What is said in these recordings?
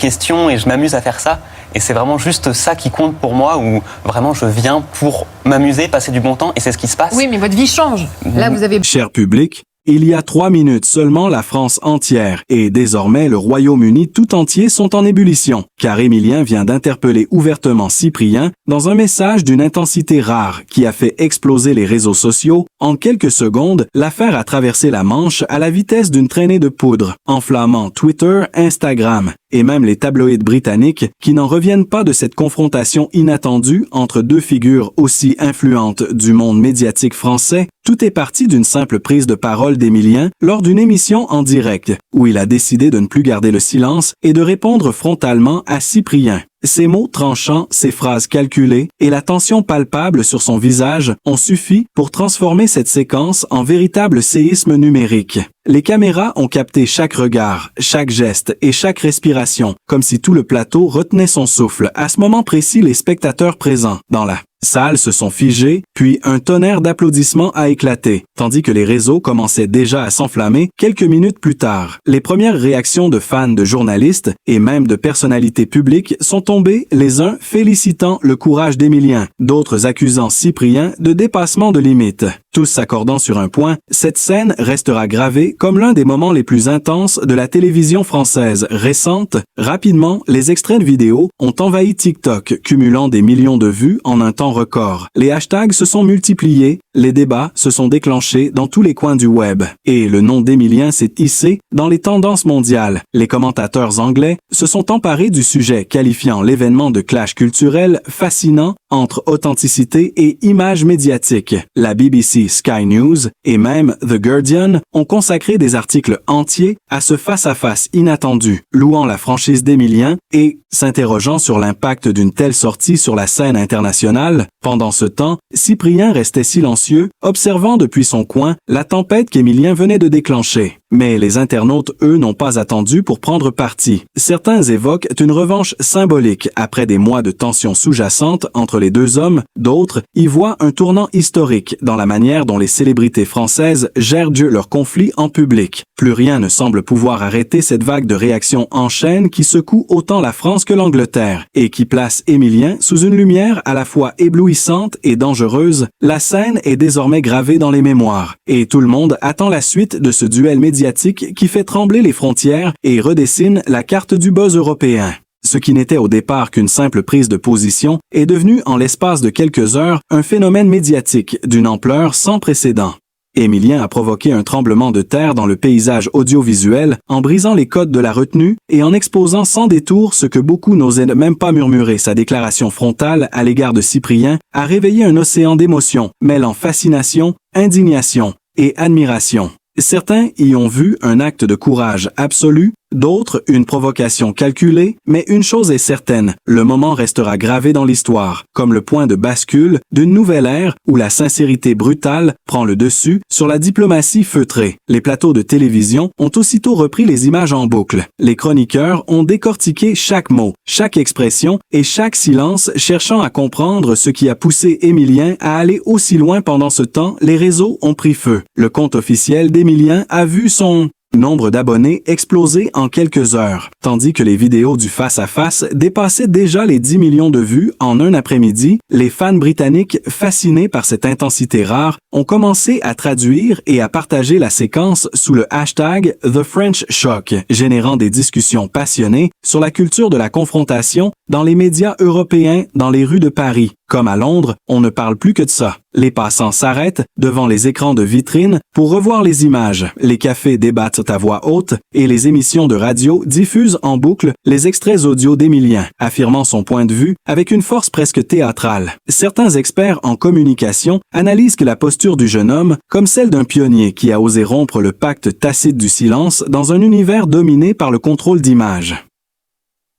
questions et je m'amuse à faire ça. Et c'est vraiment juste ça qui compte pour moi, où vraiment je viens pour m'amuser, passer du bon temps, et c'est ce qui se passe. Oui, mais votre vie change. Là, vous avez... Cher public, il y a 3 minutes seulement, la France entière et désormais le Royaume-Uni tout entier sont en ébullition, car Émilien vient d'interpeller ouvertement Cyprien dans un message d'une intensité rare qui a fait exploser les réseaux sociaux. En quelques secondes, l'affaire a traversé la Manche à la vitesse d'une traînée de poudre, enflammant Twitter, Instagram et même les tabloïds britanniques qui n'en reviennent pas de cette confrontation inattendue entre deux figures aussi influentes du monde médiatique français. Tout est parti d'une simple prise de parole d'Émilien lors d'une émission en direct, où il a décidé de ne plus garder le silence et de répondre frontalement à Cyprien. Ses mots tranchants, ses phrases calculées et la tension palpable sur son visage ont suffi pour transformer cette séquence en véritable séisme numérique. Les caméras ont capté chaque regard, chaque geste et chaque respiration, comme si tout le plateau retenait son souffle. À ce moment précis, les spectateurs présents dans la salle se sont figés, puis un tonnerre d'applaudissements a éclaté, tandis que les réseaux commençaient déjà à s'enflammer quelques minutes plus tard. Les premières réactions de fans, de journalistes et même de personnalités publiques sont tombées, les uns félicitant le courage d'Émilien, d'autres accusant Cyprien de dépassement de limites. Tous s'accordant sur un point, cette scène restera gravée comme l'un des moments les plus intenses de la télévision française récente. Rapidement, les extraits de vidéos ont envahi TikTok, cumulant des millions de vues en un temps record. Les hashtags se sont multipliés, les débats se sont déclenchés dans tous les coins du web, et le nom d'Émilien s'est hissé dans les tendances mondiales. Les commentateurs anglais se sont emparés du sujet, qualifiant l'événement de clash culturel fascinant entre authenticité et image médiatique. La BBC, Sky News et même The Guardian ont consacré des articles entiers à ce face-à-face inattendu, louant la franchise d'Émilien et s'interrogeant sur l'impact d'une telle sortie sur la scène internationale. Pendant ce temps, Cyprien restait silencieux, observant depuis son coin la tempête qu'Émilien venait de déclencher. Mais les internautes, eux, n'ont pas attendu pour prendre parti. Certains évoquent une revanche symbolique après des mois de tensions sous-jacentes entre les deux hommes. D'autres y voient un tournant historique dans la manière dont les célébrités françaises gèrent leur conflit en public. Plus rien ne semble pouvoir arrêter cette vague de réactions en chaîne qui secoue autant la France que l'Angleterre et qui place Émilien sous une lumière à la fois éblouissante et dangereuse. La scène est désormais gravée dans les mémoires et tout le monde attend la suite de ce duel médiatique qui fait trembler les frontières et redessine la carte du buzz européen. Ce qui n'était au départ qu'une simple prise de position est devenu en l'espace de quelques heures un phénomène médiatique d'une ampleur sans précédent. Émilien a provoqué un tremblement de terre dans le paysage audiovisuel en brisant les codes de la retenue et en exposant sans détour ce que beaucoup n'osaient même pas murmurer. Sa déclaration frontale à l'égard de Cyprien a réveillé un océan d'émotions, mêlant fascination, indignation et admiration. Certains y ont vu un acte de courage absolu, d'autres une provocation calculée, mais une chose est certaine, le moment restera gravé dans l'histoire, comme le point de bascule d'une nouvelle ère où la sincérité brutale prend le dessus sur la diplomatie feutrée. Les plateaux de télévision ont aussitôt repris les images en boucle. Les chroniqueurs ont décortiqué chaque mot, chaque expression et chaque silence, cherchant à comprendre ce qui a poussé Émilien à aller aussi loin. Pendant ce temps, les réseaux ont pris feu. Le compte officiel d'Émilien a vu son nombre d'abonnés exploser en quelques heures, tandis que les vidéos du face-à-face dépassaient déjà les 10 millions de vues en un après-midi. Les fans britanniques, fascinés par cette intensité rare, ont commencé à traduire et à partager la séquence sous le hashtag #TheFrenchShock, générant des discussions passionnées sur la culture de la confrontation dans les médias européens, dans les rues de Paris. Comme à Londres, on ne parle plus que de ça. Les passants s'arrêtent devant les écrans de vitrine pour revoir les images. Les cafés débattent à voix haute et les émissions de radio diffusent en boucle les extraits audio d'Émilien, affirmant son point de vue avec une force presque théâtrale. Certains experts en communication analysent que la posture du jeune homme comme celle d'un pionnier qui a osé rompre le pacte tacite du silence dans un univers dominé par le contrôle d'images.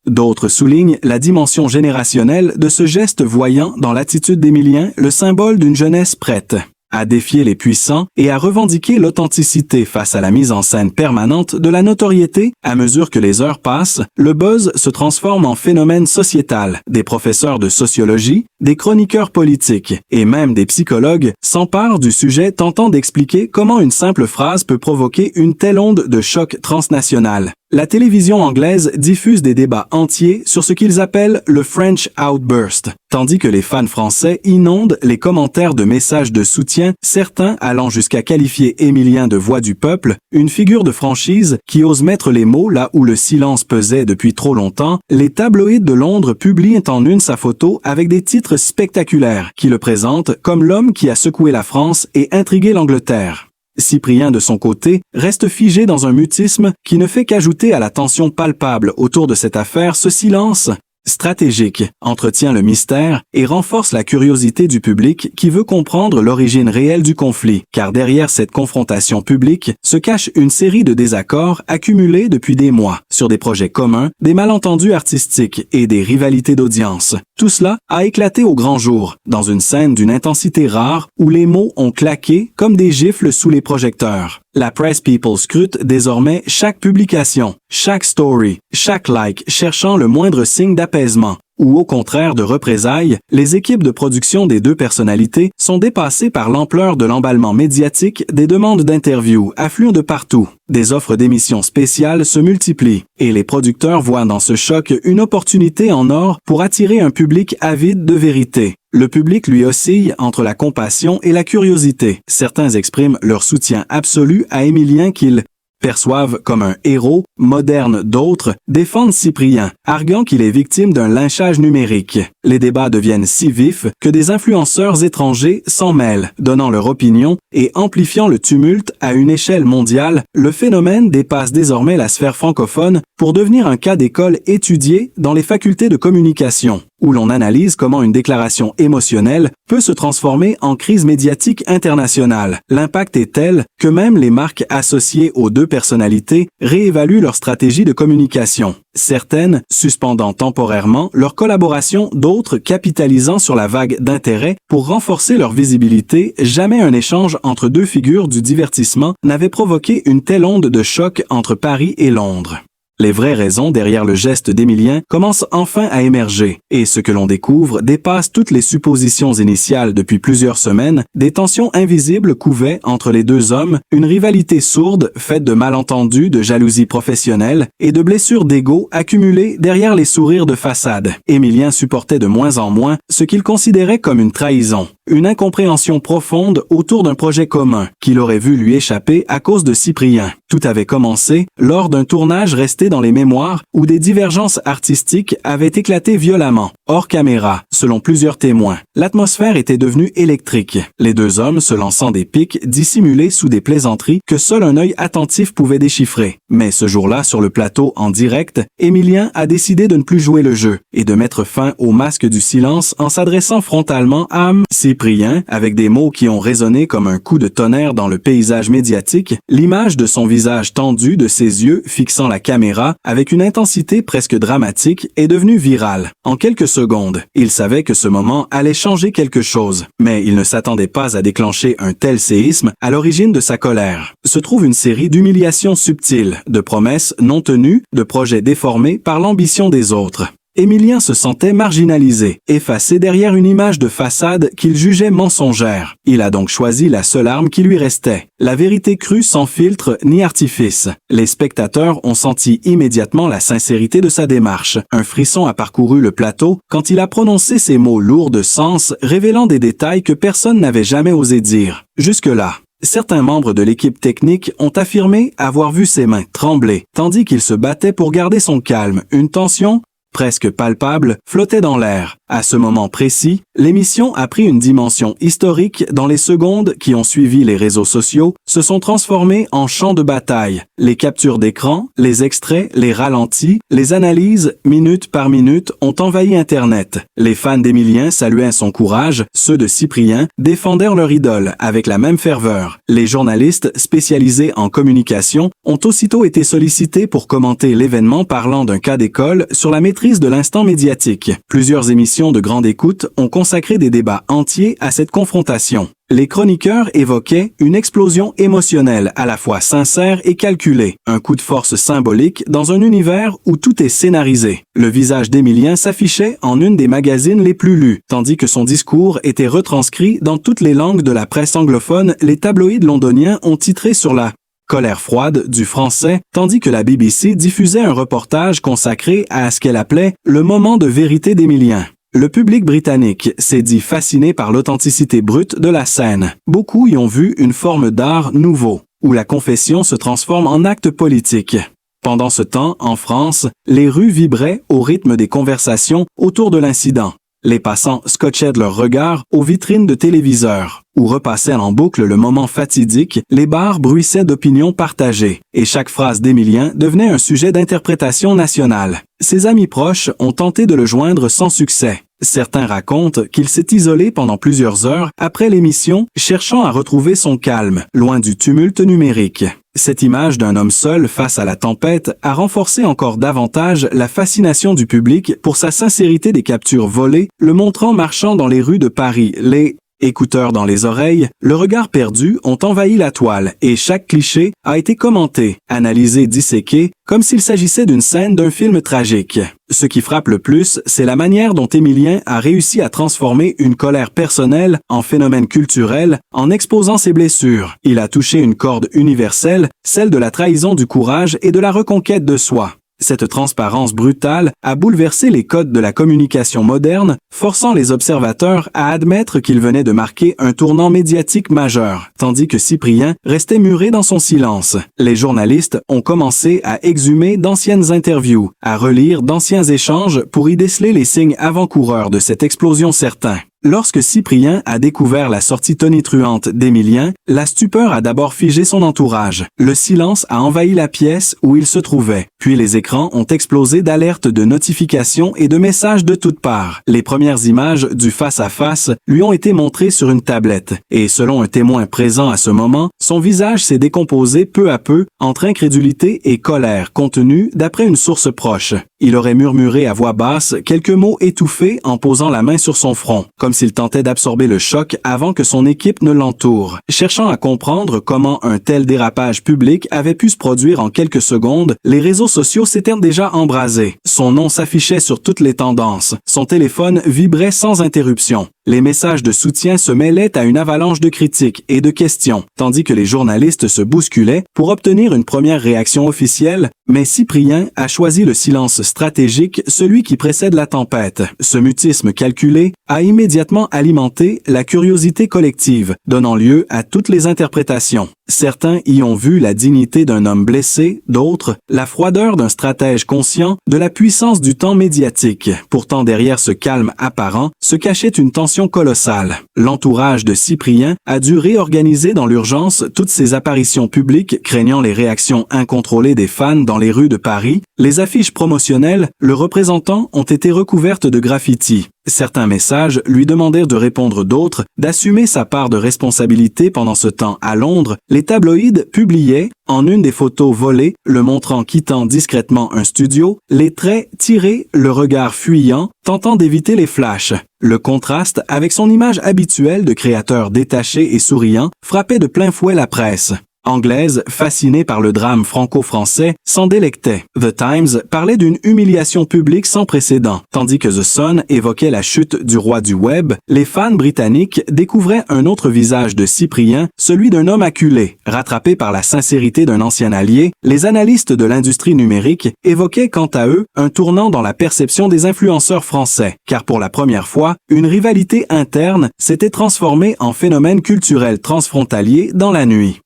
D'autres soulignent la dimension générationnelle de ce geste, voyant dans l'attitude d'Émilien le symbole d'une jeunesse prête à défier les puissants et à revendiquer l'authenticité face à la mise en scène permanente de la notoriété. À mesure que les heures passent, le buzz se transforme en phénomène sociétal. Des professeurs de sociologie, des chroniqueurs politiques et même des psychologues s'emparent du sujet, tentant d'expliquer comment une simple phrase peut provoquer une telle onde de choc transnational. La télévision anglaise diffuse des débats entiers sur ce qu'ils appellent le French Outburst, tandis que les fans français inondent les commentaires de messages de soutien, certains allant jusqu'à qualifier Émilien de voix du peuple, une figure de franchise qui ose mettre les mots là où le silence pesait depuis trop longtemps. Les tabloïds de Londres publient en une sa photo avec des titres spectaculaires qui le présentent comme l'homme qui a secoué la France et intrigué l'Angleterre. Cyprien, de son côté, reste figé dans un mutisme qui ne fait qu'ajouter à la tension palpable autour de cette affaire. Ce silence stratégique entretient le mystère et renforce la curiosité du public qui veut comprendre l'origine réelle du conflit, car derrière cette confrontation publique se cache une série de désaccords accumulés depuis des mois sur des projets communs, des malentendus artistiques et des rivalités d'audience. Tout cela a éclaté au grand jour, dans une scène d'une intensité rare où les mots ont claqué comme des gifles sous les projecteurs. La Press People scrute désormais chaque publication, chaque story, chaque like, cherchant le moindre signe d'apaisement. Ou au contraire de représailles, les équipes de production des deux personnalités sont dépassées par l'ampleur de l'emballement médiatique, des demandes d'interviews affluent de partout. Des offres d'émissions spéciales se multiplient, et les producteurs voient dans ce choc une opportunité en or pour attirer un public avide de vérité. Le public lui oscille entre la compassion et la curiosité. Certains expriment leur soutien absolu à Émilien qu'ils perçoivent comme un héros moderne, d'autres défendent Cyprien, arguant qu'il est victime d'un lynchage numérique. Les débats deviennent si vifs que des influenceurs étrangers s'en mêlent, donnant leur opinion et amplifiant le tumulte à une échelle mondiale. Le phénomène dépasse désormais la sphère francophone pour devenir un cas d'école étudié dans les facultés de communication, où l'on analyse comment une déclaration émotionnelle peut se transformer en crise médiatique internationale. L'impact est tel que même les marques associées aux deux personnalités réévaluent leur stratégie de communication. Certaines suspendant temporairement leur collaboration, d'autres capitalisant sur la vague d'intérêt pour renforcer leur visibilité. Jamais un échange entre deux figures du divertissement n'avait provoqué une telle onde de choc entre Paris et Londres. Les vraies raisons derrière le geste d'Émilien commencent enfin à émerger, et ce que l'on découvre dépasse toutes les suppositions initiales. Depuis plusieurs semaines, des tensions invisibles couvaient entre les deux hommes, une rivalité sourde faite de malentendus, de jalousie professionnelle et de blessures d'ego accumulées derrière les sourires de façade. Émilien supportait de moins en moins ce qu'il considérait comme une trahison, une incompréhension profonde autour d'un projet commun qu'il aurait vu lui échapper à cause de Cyprien. Tout avait commencé lors d'un tournage resté dans les mémoires où des divergences artistiques avaient éclaté violemment, hors caméra, selon plusieurs témoins. L'atmosphère était devenue électrique, les deux hommes se lançant des pics dissimulés sous des plaisanteries que seul un œil attentif pouvait déchiffrer. Mais ce jour-là, sur le plateau en direct, Émilien a décidé de ne plus jouer le jeu et de mettre fin au masque du silence en s'adressant frontalement à Cyprien, avec des mots qui ont résonné comme un coup de tonnerre dans le paysage médiatique. L'image de son visage tendu, de ses yeux fixant la caméra avec une intensité presque dramatique, est devenue virale. En quelques secondes, il savait que ce moment allait changer quelque chose, mais il ne s'attendait pas à déclencher un tel séisme. À l'origine de sa colère se trouve une série d'humiliations subtiles, de promesses non tenues, de projets déformés par l'ambition des autres. Émilien se sentait marginalisé, effacé derrière une image de façade qu'il jugeait mensongère. Il a donc choisi la seule arme qui lui restait, la vérité crue sans filtre ni artifice. Les spectateurs ont senti immédiatement la sincérité de sa démarche. Un frisson a parcouru le plateau quand il a prononcé ces mots lourds de sens, révélant des détails que personne n'avait jamais osé dire. Jusque-là, certains membres de l'équipe technique ont affirmé avoir vu ses mains trembler, tandis qu'il se battait pour garder son calme. Une tension presque palpable, flottait dans l'air. À ce moment précis, l'émission a pris une dimension historique. Dans les secondes qui ont suivi, les réseaux sociaux se sont transformés en champ de bataille. Les captures d'écran, les extraits, les ralentis, les analyses, minute par minute, ont envahi Internet. Les fans d'Émilien saluaient son courage, ceux de Cyprien défendèrent leur idole avec la même ferveur. Les journalistes spécialisés en communication ont aussitôt été sollicités pour commenter l'événement, parlant d'un cas d'école sur la maîtrise de l'instant médiatique. Plusieurs émissions de grande écoute ont consacré des débats entiers à cette confrontation. Les chroniqueurs évoquaient une explosion émotionnelle à la fois sincère et calculée, un coup de force symbolique dans un univers où tout est scénarisé. Le visage d'Émilien s'affichait en une des magazines les plus lus, tandis que son discours était retranscrit dans toutes les langues de la presse anglophone. Les tabloïds londoniens ont titré sur la colère froide du français, tandis que la BBC diffusait un reportage consacré à ce qu'elle appelait « le moment de vérité d'Émilien ». Le public britannique s'est dit fasciné par l'authenticité brute de la scène. Beaucoup y ont vu une forme d'art nouveau, où la confession se transforme en acte politique. Pendant ce temps, en France, les rues vibraient au rythme des conversations autour de l'incident. Les passants scotchaient leurs regards aux vitrines de téléviseurs, où repassait en boucle le moment fatidique, les bars bruissaient d'opinions partagées, et chaque phrase d'Émilien devenait un sujet d'interprétation nationale. Ses amis proches ont tenté de le joindre sans succès. Certains racontent qu'il s'est isolé pendant plusieurs heures après l'émission, cherchant à retrouver son calme, loin du tumulte numérique. Cette image d'un homme seul face à la tempête a renforcé encore davantage la fascination du public pour sa sincérité des captures volées, le montrant marchant dans les rues de Paris. Les écouteurs dans les oreilles, le regard perdu ont envahi la toile et chaque cliché a été commenté, analysé, disséqué, comme s'il s'agissait d'une scène d'un film tragique. Ce qui frappe le plus, c'est la manière dont Émilien a réussi à transformer une colère personnelle en phénomène culturel en exposant ses blessures. Il a touché une corde universelle, celle de la trahison du courage et de la reconquête de soi. Cette transparence brutale a bouleversé les codes de la communication moderne, forçant les observateurs à admettre qu'il venait de marquer un tournant médiatique majeur, tandis que Cyprien restait muré dans son silence. Les journalistes ont commencé à exhumer d'anciennes interviews, à relire d'anciens échanges pour y déceler les signes avant-coureurs de cette explosion certaine. Lorsque Cyprien a découvert la sortie tonitruante d'Émilien, la stupeur a d'abord figé son entourage. Le silence a envahi la pièce où il se trouvait. Puis les écrans ont explosé d'alertes de notifications et de messages de toutes parts. Les premières images du face-à-face lui ont été montrées sur une tablette. Et selon un témoin présent à ce moment, son visage s'est décomposé peu à peu entre incrédulité et colère, contenue d'après une source proche. Il aurait murmuré à voix basse quelques mots étouffés en posant la main sur son front, comme s'il tentait d'absorber le choc avant que son équipe ne l'entoure, cherchant à comprendre comment un tel dérapage public avait pu se produire en quelques secondes. Les réseaux sociaux s'étaient déjà embrasés. Son nom s'affichait sur toutes les tendances. Son téléphone vibrait sans interruption. Les messages de soutien se mêlaient à une avalanche de critiques et de questions, tandis que les journalistes se bousculaient pour obtenir une première réaction officielle, mais Cyprien a choisi le silence stratégique, celui qui précède la tempête. Ce mutisme calculé a immédiatement alimenté la curiosité collective, donnant lieu à toutes les interprétations. Certains y ont vu la dignité d'un homme blessé, d'autres, la froideur d'un stratège conscient de la puissance du temps médiatique. Pourtant derrière ce calme apparent se cachait une tension colossale. L'entourage de Cyprien a dû réorganiser dans l'urgence toutes ses apparitions publiques, craignant les réactions incontrôlées des fans dans les rues de Paris. Les affiches promotionnelles le représentant ont été recouvertes de graffitis. Certains messages lui demandèrent de répondre, d'autres d'assumer sa part de responsabilité. Pendant ce temps, à Londres, les tabloïds publiaient, en une des photos volées, le montrant quittant discrètement un studio, les traits tirés, le regard fuyant, tentant d'éviter les flashs. Le contraste avec son image habituelle de créateur détaché et souriant frappait de plein fouet la presse anglaise, fascinée par le drame franco-français, s'en délectait. The Times parlait d'une humiliation publique sans précédent, tandis que The Sun évoquait la chute du roi du web. Les fans britanniques découvraient un autre visage de Cyprien, celui d'un homme acculé. Rattrapé par la sincérité d'un ancien allié, les analystes de l'industrie numérique évoquaient quant à eux un tournant dans la perception des influenceurs français, car pour la première fois, une rivalité interne s'était transformée en phénomène culturel transfrontalier dans la nuit.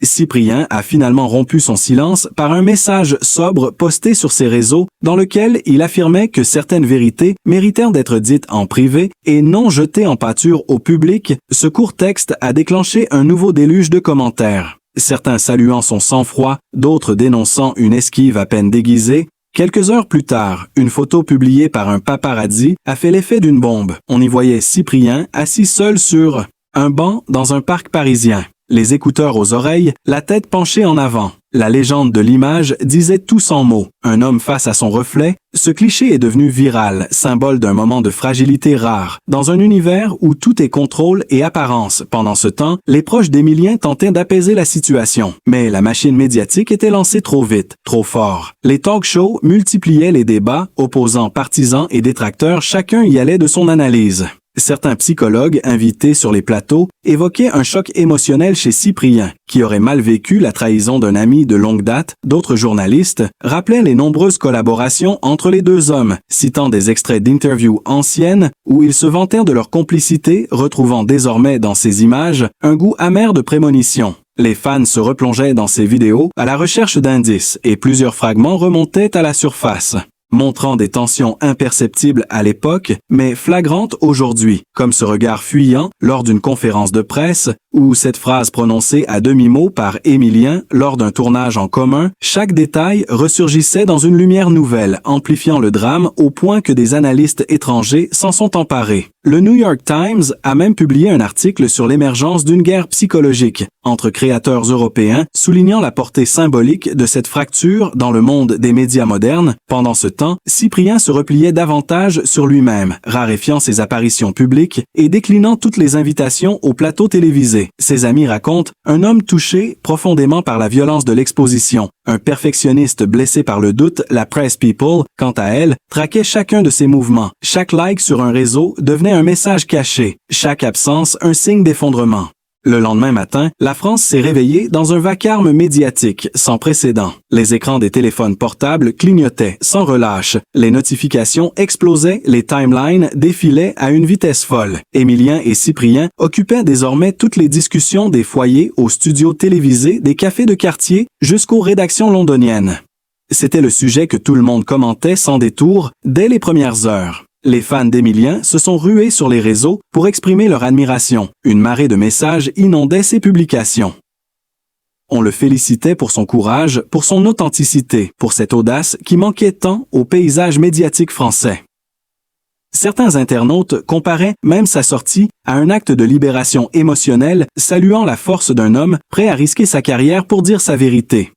Cyprien a finalement rompu son silence par un message sobre posté sur ses réseaux dans lequel il affirmait que certaines vérités méritèrent d'être dites en privé et non jetées en pâture au public. Ce court texte a déclenché un nouveau déluge de commentaires. Certains saluant son sang-froid, d'autres dénonçant une esquive à peine déguisée. Quelques heures plus tard, une photo publiée par un paparazzi a fait l'effet d'une bombe. On y voyait Cyprien assis seul sur un banc dans un parc parisien. Les écouteurs aux oreilles, la tête penchée en avant. La légende de l'image disait tout sans mots. Un homme face à son reflet, ce cliché est devenu viral, symbole d'un moment de fragilité rare, dans un univers où tout est contrôle et apparence. Pendant ce temps, les proches d'Émilien tentaient d'apaiser la situation. Mais la machine médiatique était lancée trop vite, trop fort. Les talk-shows multipliaient les débats, opposant partisans et détracteurs, chacun y allait de son analyse. Certains psychologues invités sur les plateaux évoquaient un choc émotionnel chez Cyprien, qui aurait mal vécu la trahison d'un ami de longue date. D'autres journalistes rappelaient les nombreuses collaborations entre les deux hommes, citant des extraits d'interviews anciennes où ils se vantèrent de leur complicité, retrouvant désormais dans ces images un goût amer de prémonition. Les fans se replongeaient dans ces vidéos à la recherche d'indices et plusieurs fragments remontaient à la surface, montrant des tensions imperceptibles à l'époque, mais flagrantes aujourd'hui, comme ce regard fuyant lors d'une conférence de presse, ou cette phrase prononcée à demi-mot par Émilien lors d'un tournage en commun. Chaque détail ressurgissait dans une lumière nouvelle, amplifiant le drame au point que des analystes étrangers s'en sont emparés. Le New York Times a même publié un article sur l'émergence d'une guerre psychologique entre créateurs européens, soulignant la portée symbolique de cette fracture dans le monde des médias modernes. Pendant ce temps, Cyprien se repliait davantage sur lui-même, raréfiant ses apparitions publiques et déclinant toutes les invitations au plateau télévisé. Ses amis racontent un homme touché profondément par la violence de l'exposition, un perfectionniste blessé par le doute. La Press People, quant à elle, traquait chacun de ses mouvements. Chaque like sur un réseau devenait un message caché, chaque absence un signe d'effondrement. Le lendemain matin, la France s'est réveillée dans un vacarme médiatique sans précédent. Les écrans des téléphones portables clignotaient sans relâche, les notifications explosaient, les timelines défilaient à une vitesse folle. Émilien et Cyprien occupaient désormais toutes les discussions des foyers aux studios télévisés, des cafés de quartier, jusqu'aux rédactions londoniennes. C'était le sujet que tout le monde commentait sans détour dès les premières heures. Les fans d'Émilien se sont rués sur les réseaux pour exprimer leur admiration. Une marée de messages inondait ses publications. On le félicitait pour son courage, pour son authenticité, pour cette audace qui manquait tant au paysage médiatique français. Certains internautes comparaient même sa sortie à un acte de libération émotionnelle, saluant la force d'un homme prêt à risquer sa carrière pour dire sa vérité.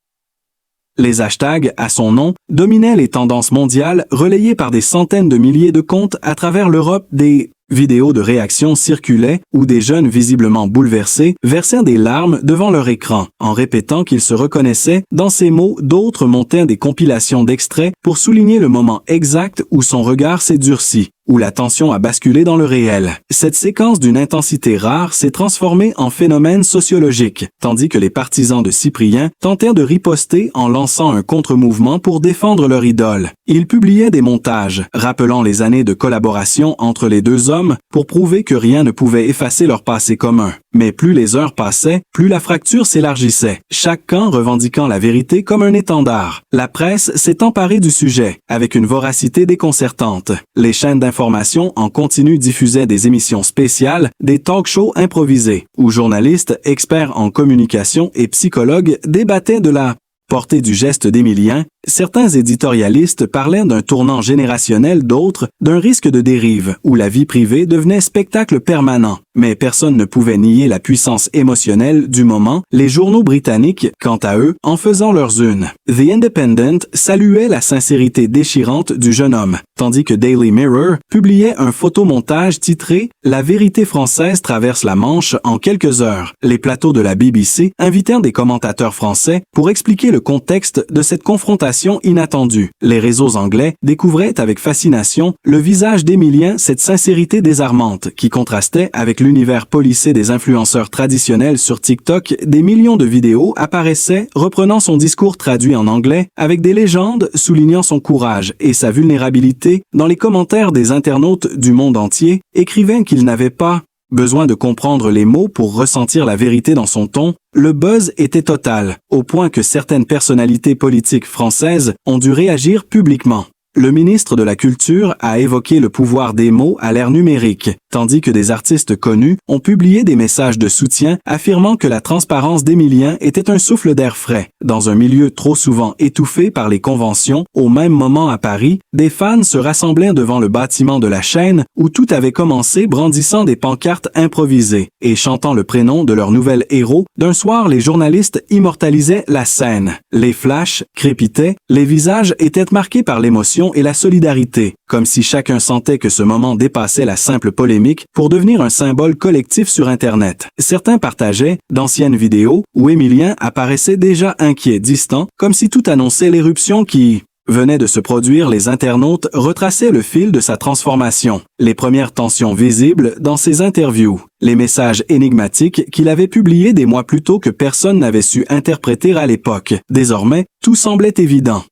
Les hashtags à son nom dominaient les tendances mondiales, relayées par des centaines de milliers de comptes à travers l'Europe. Des vidéos de réaction circulaient où des jeunes visiblement bouleversés versèrent des larmes devant leur écran, en répétant qu'ils se reconnaissaient dans ces mots. D'autres montaient des compilations d'extraits pour souligner le moment exact où son regard s'est durci, où la tension a basculé dans le réel. Cette séquence d'une intensité rare s'est transformée en phénomène sociologique, tandis que les partisans de Cyprien tentèrent de riposter en lançant un contre-mouvement pour défendre leur idole. Ils publiaient des montages, rappelant les années de collaboration entre les deux hommes pour prouver que rien ne pouvait effacer leur passé commun. Mais plus les heures passaient, plus la fracture s'élargissait, chaque camp revendiquant la vérité comme un étendard. La presse s'est emparée du sujet, avec une voracité déconcertante. Les chaînes d'information en continu diffusaient des émissions spéciales, des talk-shows improvisés, où journalistes, experts en communication et psychologues débattaient de la portée du geste d'Émilien. Certains éditorialistes parlaient d'un tournant générationnel, d'autres d'un risque de dérive, où la vie privée devenait spectacle permanent. Mais personne ne pouvait nier la puissance émotionnelle du moment. Les journaux britanniques, quant à eux, en faisant leurs unes. The Independent saluait la sincérité déchirante du jeune homme, tandis que Daily Mirror publiait un photomontage titré « La vérité française traverse la Manche en quelques heures ». Les plateaux de la BBC invitèrent des commentateurs français pour expliquer le contexte de cette confrontation inattendue. Les réseaux anglais découvraient avec fascination le visage d'Émilien, cette sincérité désarmante qui contrastait avec l'univers policé des influenceurs traditionnels. Sur TikTok. Des millions de vidéos apparaissaient reprenant son discours traduit en anglais avec des légendes soulignant son courage et sa vulnérabilité. Dans les commentaires, des internautes du monde entier écrivaient qu'ils n'avaient pas besoin de comprendre les mots pour ressentir la vérité dans son ton. Le buzz était total, au point que certaines personnalités politiques françaises ont dû réagir publiquement. Le ministre de la Culture a évoqué le pouvoir des mots à l'ère numérique, tandis que des artistes connus ont publié des messages de soutien affirmant que la transparence d'Émilien était un souffle d'air frais. Dans un milieu trop souvent étouffé par les conventions, au même moment à Paris, des fans se rassemblaient devant le bâtiment de la chaîne où tout avait commencé, brandissant des pancartes improvisées et chantant le prénom de leur nouvel héros. D'un soir, les journalistes immortalisaient la scène. Les flashs crépitaient, les visages étaient marqués par l'émotion et la solidarité, comme si chacun sentait que ce moment dépassait la simple polémique pour devenir un symbole collectif sur Internet. Certains partageaient d'anciennes vidéos où Émilien apparaissait déjà inquiet, distant, comme si tout annonçait l'éruption qui venaient de se produire, les internautes retraçaient le fil de sa transformation, les premières tensions visibles dans ses interviews, les messages énigmatiques qu'il avait publiés des mois plus tôt que personne n'avait su interpréter à l'époque. Désormais, tout semblait évident.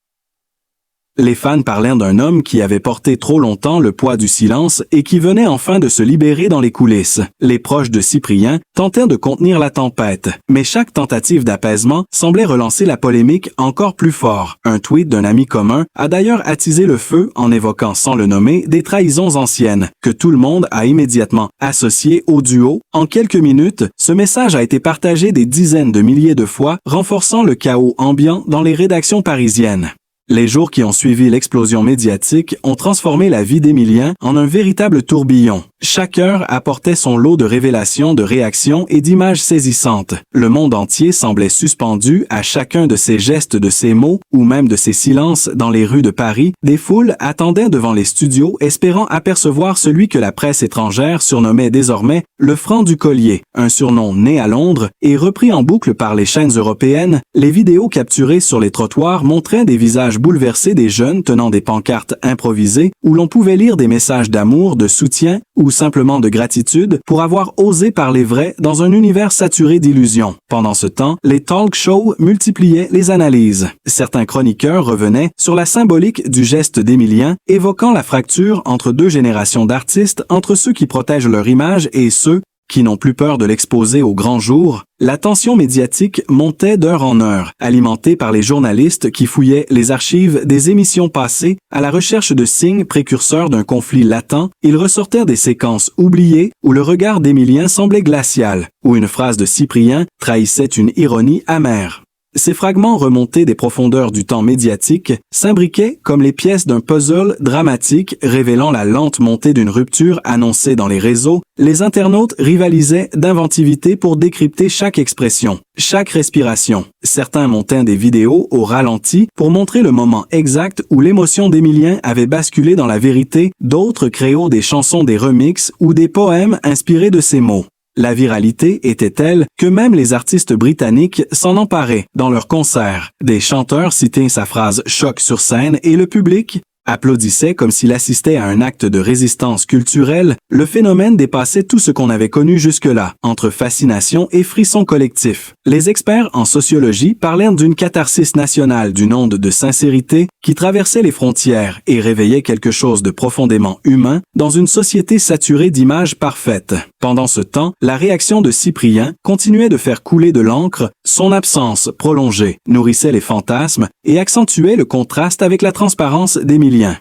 Les fans parlaient d'un homme qui avait porté trop longtemps le poids du silence et qui venait enfin de se libérer dans les coulisses. Les proches de Cyprien tentèrent de contenir la tempête, mais chaque tentative d'apaisement semblait relancer la polémique encore plus fort. Un tweet d'un ami commun a d'ailleurs attisé le feu en évoquant, sans le nommer, des trahisons anciennes, que tout le monde a immédiatement associées au duo. En quelques minutes, ce message a été partagé des dizaines de milliers de fois, renforçant le chaos ambiant dans les rédactions parisiennes. Les jours qui ont suivi l'explosion médiatique ont transformé la vie d'Emilien en un véritable tourbillon. Chaque heure apportait son lot de révélations, de réactions et d'images saisissantes. Le monde entier semblait suspendu à chacun de ses gestes, de ses mots, ou même de ses silences dans les rues de Paris. Des foules attendaient devant les studios, espérant apercevoir celui que la presse étrangère surnommait désormais le Franc du Collier, un surnom né à Londres et repris en boucle par les chaînes européennes. Les vidéos capturées sur les trottoirs montraient des visages bouleversés des jeunes tenant des pancartes improvisées où l'on pouvait lire des messages d'amour, de soutien ou simplement de gratitude pour avoir osé parler vrai dans un univers saturé d'illusions. Pendant ce temps, les talk shows multipliaient les analyses. Certains chroniqueurs revenaient sur la symbolique du geste d'Emilien, évoquant la fracture entre deux générations d'artistes, entre ceux qui protègent leur image et ceux qui n'ont plus peur de l'exposer au grand jour. La tension médiatique montait d'heure en heure, alimentée par les journalistes qui fouillaient les archives des émissions passées à la recherche de signes précurseurs d'un conflit latent. Ils ressortaient des séquences oubliées où le regard d'Emilien semblait glacial, où une phrase de Cyprien trahissait une ironie amère. Ces fragments remontés des profondeurs du temps médiatique s'imbriquaient comme les pièces d'un puzzle dramatique révélant la lente montée d'une rupture annoncée dans les réseaux. Les internautes rivalisaient d'inventivité pour décrypter chaque expression, chaque respiration. Certains montaient des vidéos au ralenti pour montrer le moment exact où l'émotion d'Emilien avait basculé dans la vérité. D'autres créaient des chansons, des remixes ou des poèmes inspirés de ces mots. La viralité était telle que même les artistes britanniques s'en emparaient dans leurs concerts. Des chanteurs citaient sa phrase choc sur scène et le public applaudissait comme s'il assistait à un acte de résistance culturelle. Le phénomène dépassait tout ce qu'on avait connu jusque-là, entre fascination et frisson collectif. Les experts en sociologie parlaient d'une catharsis nationale, d'une onde de sincérité qui traversait les frontières et réveillait quelque chose de profondément humain dans une société saturée d'images parfaites. Pendant ce temps, la réaction de Cyprien continuait de faire couler de l'encre. Son absence prolongée nourrissait les fantasmes et accentuait le contraste avec la transparence d'Emilien.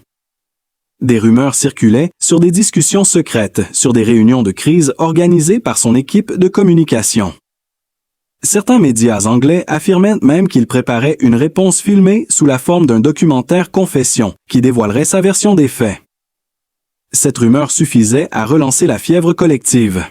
Des rumeurs circulaient sur des discussions secrètes, sur des réunions de crise organisées par son équipe de communication. Certains médias anglais affirmaient même qu'il préparait une réponse filmée sous la forme d'un documentaire confession qui dévoilerait sa version des faits. Cette rumeur suffisait à relancer la fièvre collective.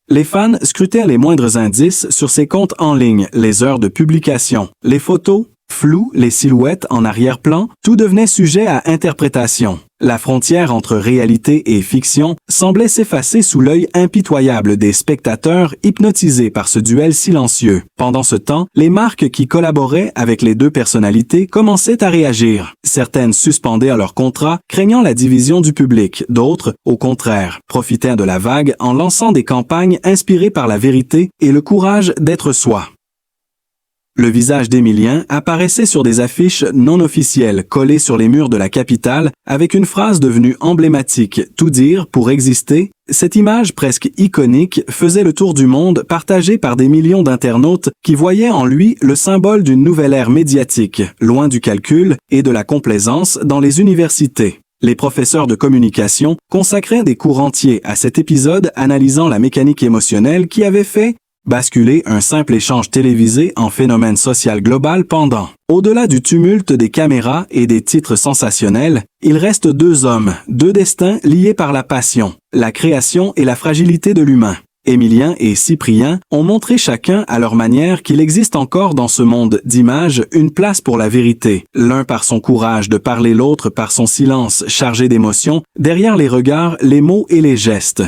Les fans scrutaient les moindres indices sur ses comptes en ligne, les heures de publication, les photos floues, les silhouettes en arrière-plan, tout devenait sujet à interprétation. La frontière entre réalité et fiction semblait s'effacer sous l'œil impitoyable des spectateurs hypnotisés par ce duel silencieux. Pendant ce temps, les marques qui collaboraient avec les deux personnalités commençaient à réagir. Certaines suspendaient leur contrat, craignant la division du public. D'autres, au contraire, profitaient de la vague en lançant des campagnes inspirées par la vérité et le courage d'être soi. Le visage d'Emilien apparaissait sur des affiches non officielles collées sur les murs de la capitale avec une phrase devenue emblématique « Tout dire pour exister ». Cette image presque iconique faisait le tour du monde, partagée par des millions d'internautes qui voyaient en lui le symbole d'une nouvelle ère médiatique, loin du calcul et de la complaisance dans les universités. Les professeurs de communication consacraient des cours entiers à cet épisode analysant la mécanique émotionnelle qui avait fait basculer un simple échange télévisé en phénomène social global pendant. Au-delà du tumulte des caméras et des titres sensationnels, il reste deux hommes, deux destins liés par la passion, la création et la fragilité de l'humain. Emilien et Cyprien ont montré chacun à leur manière qu'il existe encore dans ce monde d'images une place pour la vérité, l'un par son courage de parler, l'autre par son silence chargé d'émotions, derrière les regards, les mots et les gestes.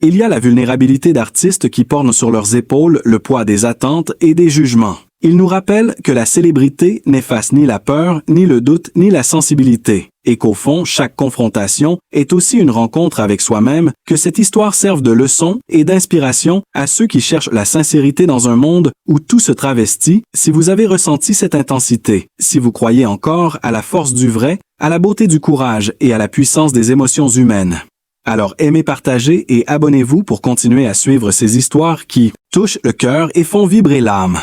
Il y a la vulnérabilité d'artistes qui portent sur leurs épaules le poids des attentes et des jugements. Il nous rappelle que la célébrité n'efface ni la peur, ni le doute, ni la sensibilité, et qu'au fond, chaque confrontation est aussi une rencontre avec soi-même, que cette histoire serve de leçon et d'inspiration à ceux qui cherchent la sincérité dans un monde où tout se travestit. Si vous avez ressenti cette intensité, si vous croyez encore à la force du vrai, à la beauté du courage et à la puissance des émotions humaines, alors aimez, partagez et abonnez-vous pour continuer à suivre ces histoires qui touchent le cœur et font vibrer l'âme.